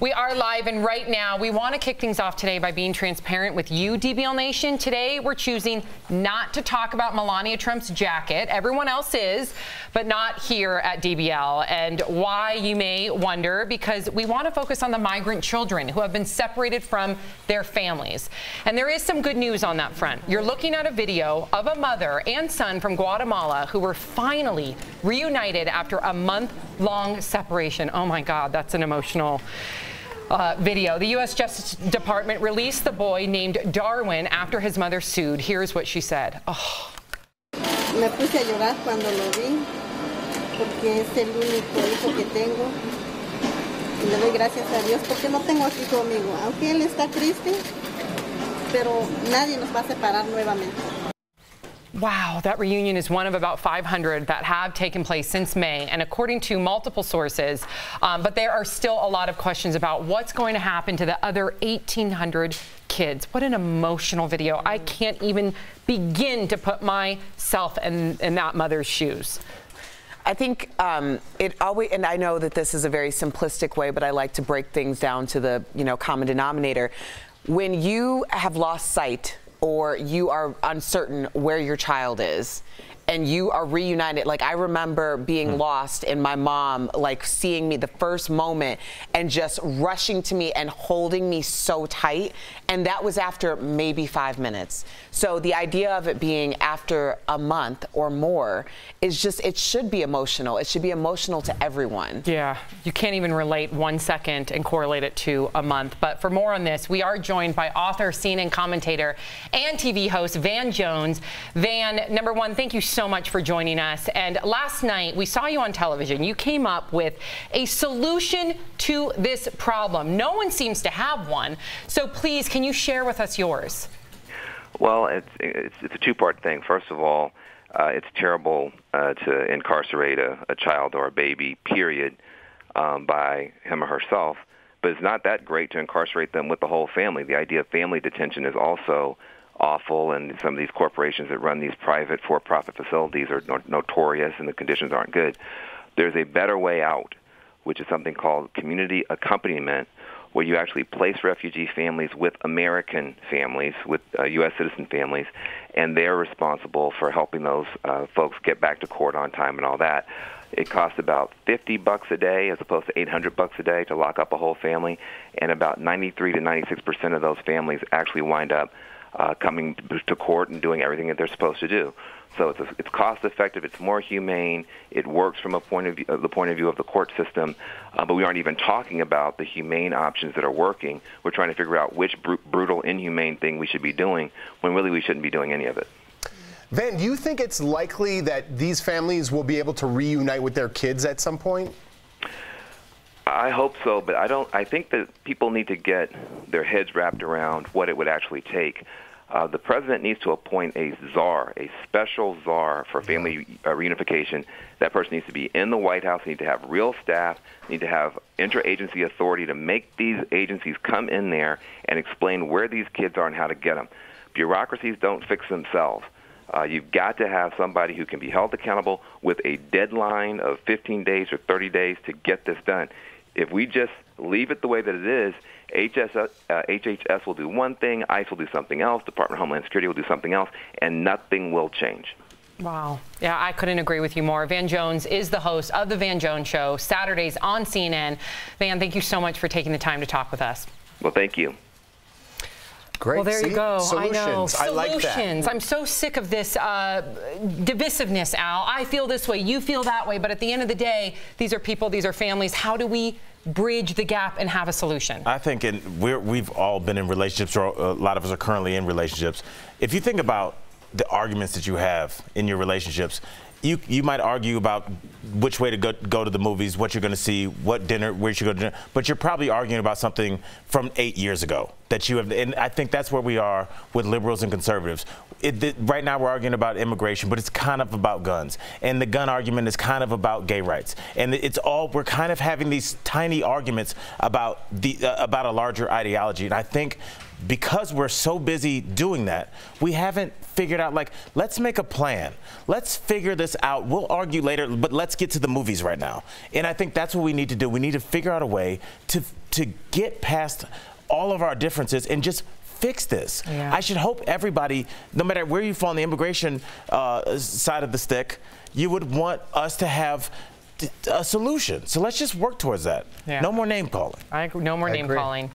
We are live, and right now we want to kick things off today by being transparent with you, DBL Nation. Today we're choosing not to talk about Melania Trump's jacket. Everyone else is, but not here at DBL. And why, you may wonder, because we want to focus on the migrant children who have been separated from their families. And there is some good news on that front. You're looking at a video of a mother and son from Guatemala who were finally reunited after a month-long separation. Oh my God, that's an emotional video. The U.S. Justice Department released the boy named Darwin after his mother sued. Here's what she said. Oh. Me puse a llorar cuando lo vi, porque es el único hijo que tengo. Y le doy gracias a Dios porque no tengo aquí conmigo. Aunque él está triste, pero nadie nos va a separar nuevamente. Wow, that reunion is one of about 500 that have taken place since May, and according to multiple sources, but there are still a lot of questions about what's going to happen to the other 1,800 kids. What an emotional video. I can't even begin to put myself in that mother's shoes. I think it always, and I know that this is a very simplistic way, but I like to break things down to the common denominator. When you have lost sight or you are uncertain where your child is and you are reunited, like I remember being lost and my mom like seeing me the first moment and just rushing to me and holding me so tight, and that was after maybe 5 minutes. So the idea of it being after a month or more is just, it should be emotional. It should be emotional to everyone. Yeah, you can't even relate 1 second and correlate it to a month. But for more on this, we are joined by author, CNN commentator, and TV host Van Jones. Van, number one, thank you so much for joining us. And last night, we saw you on television. You came up with a solution to this problem. No one seems to have one. So please, can you share with us yours? Well, it's a two-part thing. First of all, it's terrible to incarcerate a child or a baby, period, by him or herself. But it's not that great to incarcerate them with the whole family. The idea of family detention is also awful, and some of these corporations that run these private for-profit facilities are notorious, and the conditions aren't good. There's a better way out, which is something called community accompaniment, where you actually place refugee families with American families, with U.S. citizen families, and they're responsible for helping those folks get back to court on time and all that. It costs about $50 a day as opposed to $800 a day to lock up a whole family, and about 93 to 96% of those families actually wind up coming to court and doing everything that they're supposed to do. So it's cost-effective, it's more humane, it works from the point of view of the court system, but we aren't even talking about the humane options that are working. We're trying to figure out which brutal, inhumane thing we should be doing when really we shouldn't be doing any of it. Van, do you think it's likely that these families will be able to reunite with their kids at some point? I hope so, but I think that people need to get their heads wrapped around what it would actually take. The president needs to appoint a czar, a special czar for family reunification. That person needs to be in the White House, need to have real staff, need to have interagency authority to make these agencies come in there and explain where these kids are and how to get them. Bureaucracies don't fix themselves. You've got to have somebody who can be held accountable with a deadline of 15 days or 30 days to get this done. If we just leave it the way that it is, HHS will do one thing, ICE will do something else, Department of Homeland Security will do something else, and nothing will change. Wow. Yeah, I couldn't agree with you more. Van Jones is the host of The Van Jones Show, Saturdays on CNN. Van, thank you so much for taking the time to talk with us. Well, thank you. Great. Well, there you go. Solutions. I know. I like Solutions. that. I'm so sick of this divisiveness, Al. I feel this way, you feel that way, but at the end of the day, these are people, these are families. How do we bridge the gap and have a solution? I think we've all been in relationships, or a lot of us are currently in relationships. If you think about the arguments that you have in your relationships, you might argue about which way to go to the movies, what you're going to see, what dinner, where you should go to dinner, but you're probably arguing about something from 8 years ago that you have, and I think that's where we are with liberals and conservatives. Right now we're arguing about immigration, but it's kind of about guns, and the gun argument is kind of about gay rights, and we're kind of having these tiny arguments about a larger ideology, and I think because we're so busy doing that, we haven't figured out, like, let's make a plan. Let's figure this out. We'll argue later, but let's get to the movies right now. And I think that's what we need to do. We need to figure out a way to to get past all of our differences and just fix this. Yeah. I should hope everybody, no matter where you fall on the immigration side of the stick, you would want us to have a solution. So let's just work towards that. Yeah. No more name calling. No more name calling.